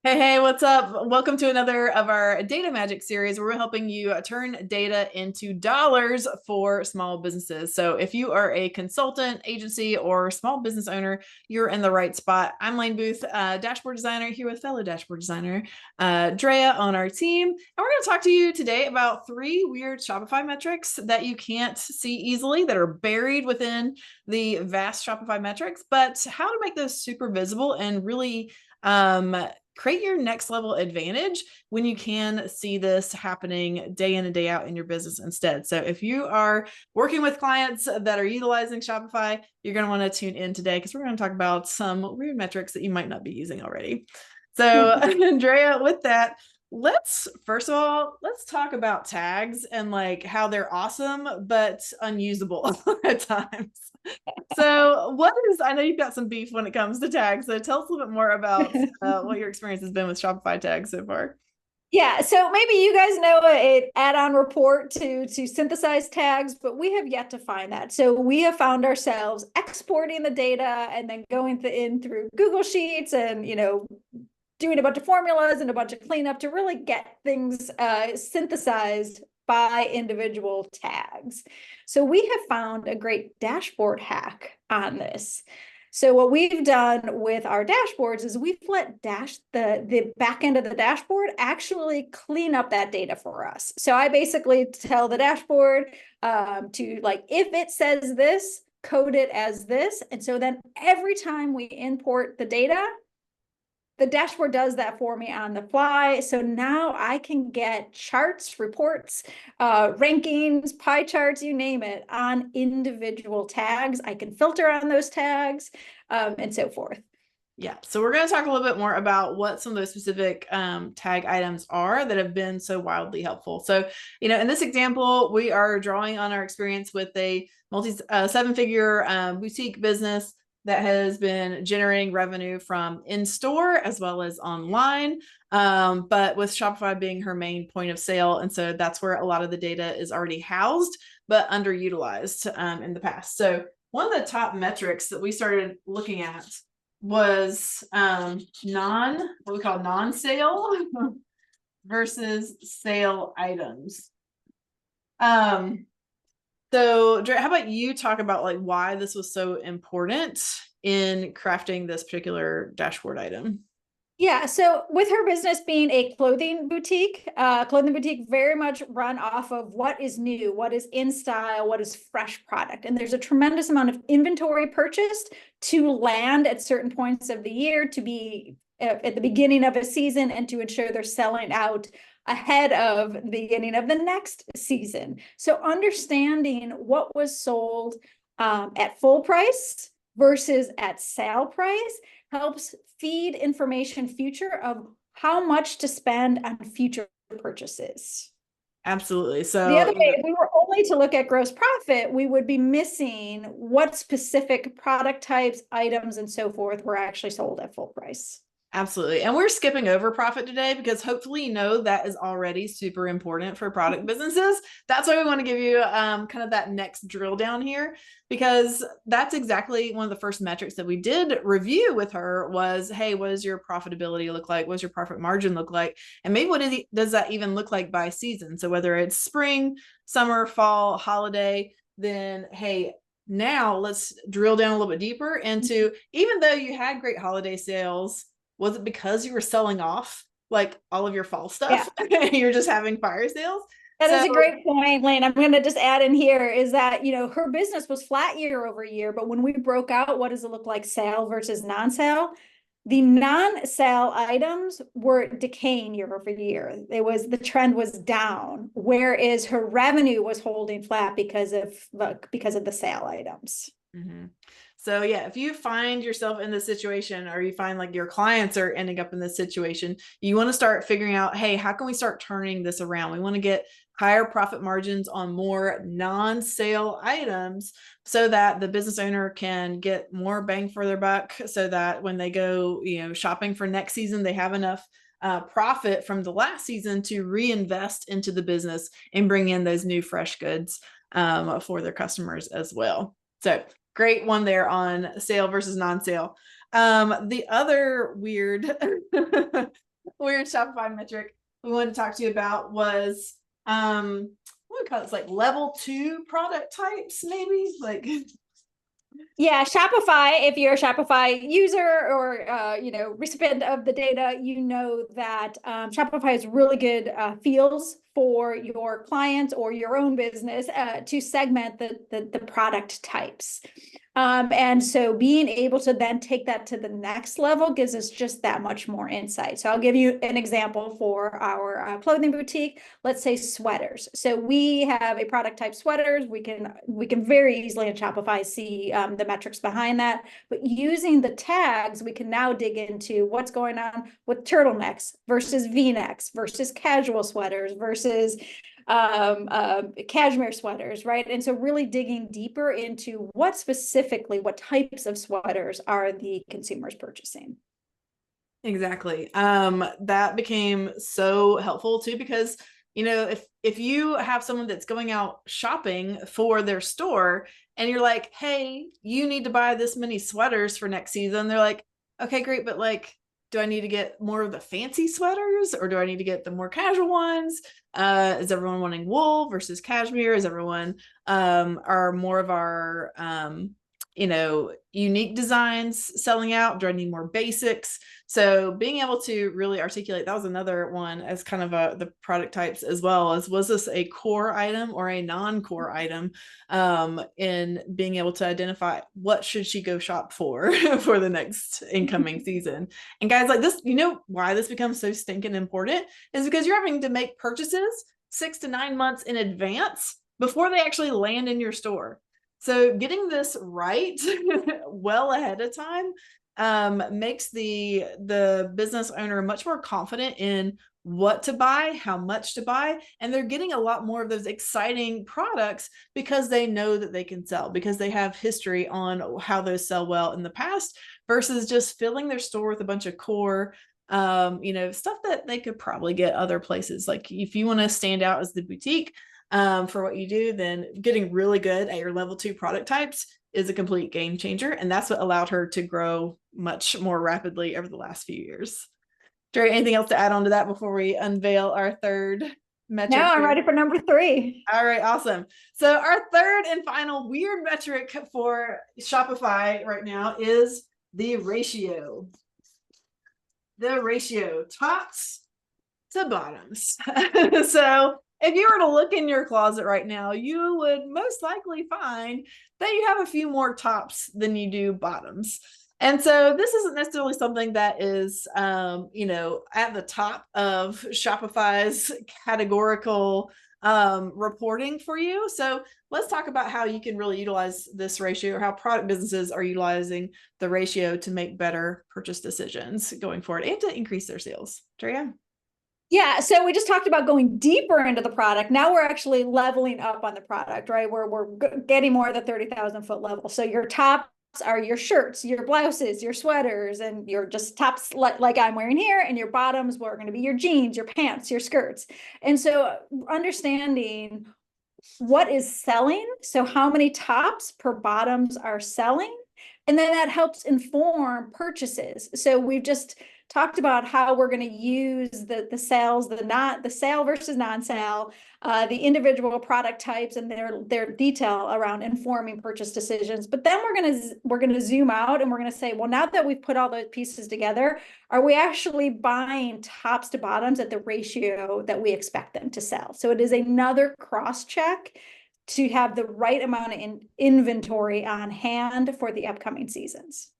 Hey, what's up? Welcome to another of our data magic series where we're helping you turn data into dollars for small businesses. So if you are a consultant, agency, or small business owner, you're in the right spot. I'm Lane Booth, dashboard designer, here with fellow dashboard designer, Drea on our team. And we're going to talk to you today about 3 weird Shopify metrics that you can't see easily that are buried within the vast Shopify metrics, but how to make those super visible and really create your next level advantage when you can see this happening day in and day out in your business instead. So if you are working with clients that are utilizing Shopify, you're going to want to tune in today because we're going to talk about some weird metrics that you might not be using already. So Andrea, with that, let's talk about tags and like how they're awesome but unusable at times. So I know you've got some beef when it comes to tags. So tell us a little bit more about what your experience has been with Shopify tags so far. Yeah, so maybe you guys know an add-on report to synthesize tags, but we have yet to find that. So we have found ourselves exporting the data and then going in through Google Sheets and doing a bunch of formulas and a bunch of cleanup to really get things synthesized by individual tags. So we have found a great dashboard hack on this. So what we've done with our dashboards is we've let the back end of the dashboard actually clean up that data for us. So I basically tell the dashboard to, like, if it says this, code it as this. And so then every time we import the data, the dashboard does that for me on the fly. So now I can get charts, reports, rankings, pie charts, you name it, on individual tags. I can filter on those tags and so forth. Yeah, so we're going to talk a little bit more about what some of those specific tag items are that have been so wildly helpful. So, in this example, we are drawing on our experience with a seven-figure boutique business that has been generating revenue from in-store as well as online, but with Shopify being her main point of sale. And so that's where a lot of the data is already housed, but underutilized in the past. So one of the top metrics that we started looking at was what we call non-sale versus sale items. So Dre, how about you talk about like why this was so important in crafting this particular dashboard item? Yeah, so with her business being a clothing boutique very much run off of what is new, what is in style, what is fresh product. And there's a tremendous amount of inventory purchased to land at certain points of the year, to be at the beginning of a season, and to ensure they're selling out ahead of the beginning of the next season. So understanding what was sold at full price versus at sale price helps feed information future of how much to spend on future purchases. Absolutely. The So, other way, if we were only to look at gross profit, we would be missing what specific product types, items, and so forth were actually sold at full price. absolutely. And we're skipping over profit today because hopefully that is already super important for product businesses. That's why we want to give you kind of that next drill down here, because that's exactly one of the first metrics that we did review with her was, hey, what does your profitability look like? What does your profit margin look like? And maybe does that even look like by season? So whether it's spring, summer, fall, holiday, then hey, now let's drill down a little bit deeper into, even though you had great holiday sales, was it because you were selling off like all of your fall stuff? Yeah. You're just having fire sales? That So is a great point, Lane. I'm going to just add in here is that, her business was flat year over year, but when we broke out, what does it look like sale versus non-sale? The non-sale items were decaying year over year. The trend was down, whereas her revenue was holding flat because of the sale items. Mm-hmm. So yeah, if you find yourself in this situation or you find like your clients are ending up in this situation, you want to start figuring out, hey, how can we start turning this around? We want to get higher profit margins on more non-sale items so that the business owner can get more bang for their buck, so that when they go, shopping for next season, they have enough profit from the last season to reinvest into the business and bring in those new fresh goods for their customers as well. So great one there on sale versus non-sale. The other weird weird Shopify metric we wanted to talk to you about was what do we call it? It's like level 2 product types, maybe like. Yeah, Shopify, if you're a Shopify user or recipient of the data, you know that Shopify has really good fields for your clients or your own business to segment the product types. And so being able to then take that to the next level gives us just that much more insight. So I'll give you an example for our clothing boutique. Let's say sweaters. So we have a product type sweaters. We can very easily in Shopify see the metrics behind that. But using the tags, we can now dig into what's going on with turtlenecks versus V-necks versus casual sweaters versus cashmere sweaters, right? And so really digging deeper into what types of sweaters are the consumers purchasing. Exactly. That became so helpful too, because if you have someone that's going out shopping for their store and you're like, hey, you need to buy this many sweaters for next season, they're like, okay, great, but like, do I need to get more of the fancy sweaters or do I need to get the more casual ones? Is everyone wanting wool versus cashmere? Is everyone are more of our unique designs selling out? Do I need more basics? So being able to really articulate, that was another one as kind of the product types as well, as was this a core item or a non-core item, in being able to identify what should she go shop for for the next incoming season. And guys, like this, why this becomes so stinking important is because you're having to make purchases 6 to 9 months in advance before they actually land in your store. So getting this right well ahead of time makes the business owner much more confident in what to buy, how much to buy, and they're getting a lot more of those exciting products because they know that they can sell, because they have history on how those sell well in the past versus just filling their store with a bunch of core stuff that they could probably get other places. Like if you want to stand out as the boutique for what you do, then getting really good at your level 2 product types is a complete game changer. And that's what allowed her to grow much more rapidly over the last few years. Drea, anything else to add on to that before we unveil our third metric? Now I'm ready for number 3. All right, awesome. So our third and final weird metric for Shopify right now is the ratio. The ratio, tops to bottoms. So if you were to look in your closet right now, you would most likely find that you have a few more tops than you do bottoms. And so this isn't necessarily something that is, at the top of Shopify's categorical reporting for you. So let's talk about how you can really utilize this ratio, or how product businesses are utilizing the ratio to make better purchase decisions going forward and to increase their sales. Drea? Yeah, so we just talked about going deeper into the product. Now we're actually leveling up on the product, right? We're getting more of the 30,000 foot level. So your tops are your shirts, your blouses, your sweaters, and your just tops like I'm wearing here, and your bottoms were going to be your jeans, your pants, your skirts. And so understanding what is selling, so how many tops per bottoms are selling, and then that helps inform purchases. So we've just talked about how we're going to use the sales, the sale versus non-sale, the individual product types and their detail around informing purchase decisions. But then we're going to zoom out and we're going to say, well, now that we've put all those pieces together, are we actually buying tops to bottoms at the ratio that we expect them to sell? So it is another cross check to have the right amount of inventory on hand for the upcoming seasons.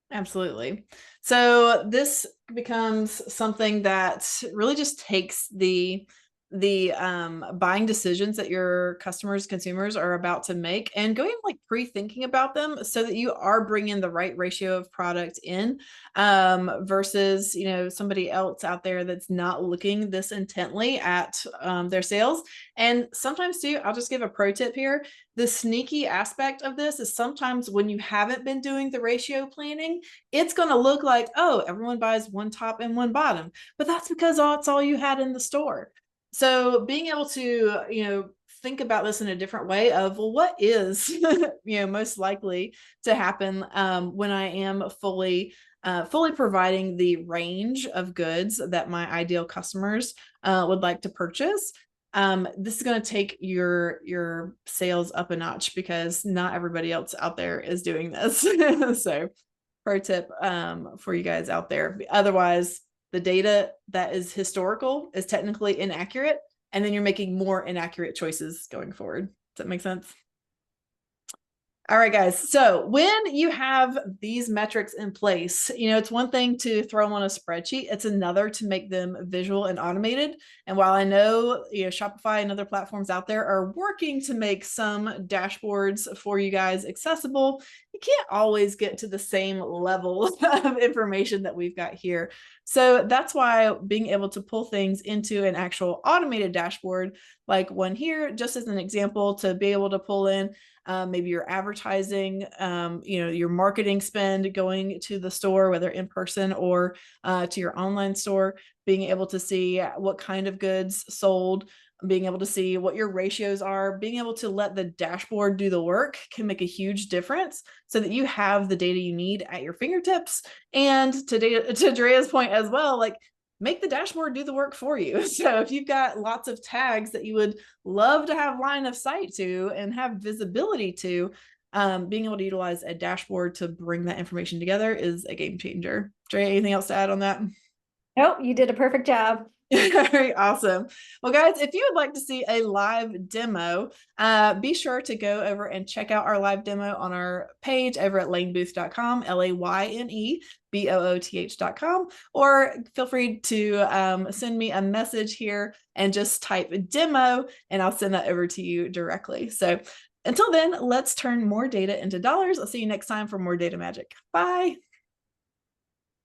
Absolutely. So this becomes something that really just takes the buying decisions that your consumers are about to make and going like pre-thinking about them so that you are bringing the right ratio of product in, versus somebody else out there that's not looking this intently at their sales. And sometimes too, I'll just give a pro tip here. The sneaky aspect of this is sometimes when you haven't been doing the ratio planning, it's going to look like, oh, everyone buys one top and one bottom, but that's because it's all you had in the store. So being able to, think about this in a different way of, well, what is, most likely to happen when I am fully fully providing the range of goods that my ideal customers would like to purchase. This is going to take your sales up a notch because not everybody else out there is doing this. So pro tip for you guys out there. Otherwise, the data that is historical is technically inaccurate, and then you're making more inaccurate choices going forward. Does that make sense? All right, guys. So when you have these metrics in place, it's one thing to throw them on a spreadsheet. It's another to make them visual and automated. And while I know, Shopify and other platforms out there are working to make some dashboards for you guys accessible, you can't always get to the same level of information that we've got here. So that's why being able to pull things into an actual automated dashboard, like one here, just as an example, to be able to pull in maybe your advertising, your marketing spend going to the store, whether in person or to your online store, being able to see what kind of goods sold, being able to see what your ratios are, being able to let the dashboard do the work can make a huge difference so that you have the data you need at your fingertips. And to Drea's point as well, like, make the dashboard do the work for you. So if you've got lots of tags that you would love to have line of sight to and have visibility to, being able to utilize a dashboard to bring that information together is a game changer. Drea, anything else to add on that? Nope, you did a perfect job. Very awesome. Well, guys, if you would like to see a live demo, be sure to go over and check out our live demo on our page over at lanebooth.com, LAYNEBOOTH.com, or feel free to send me a message here and just type demo, and I'll send that over to you directly. So until then, let's turn more data into dollars. I'll see you next time for more data magic. Bye.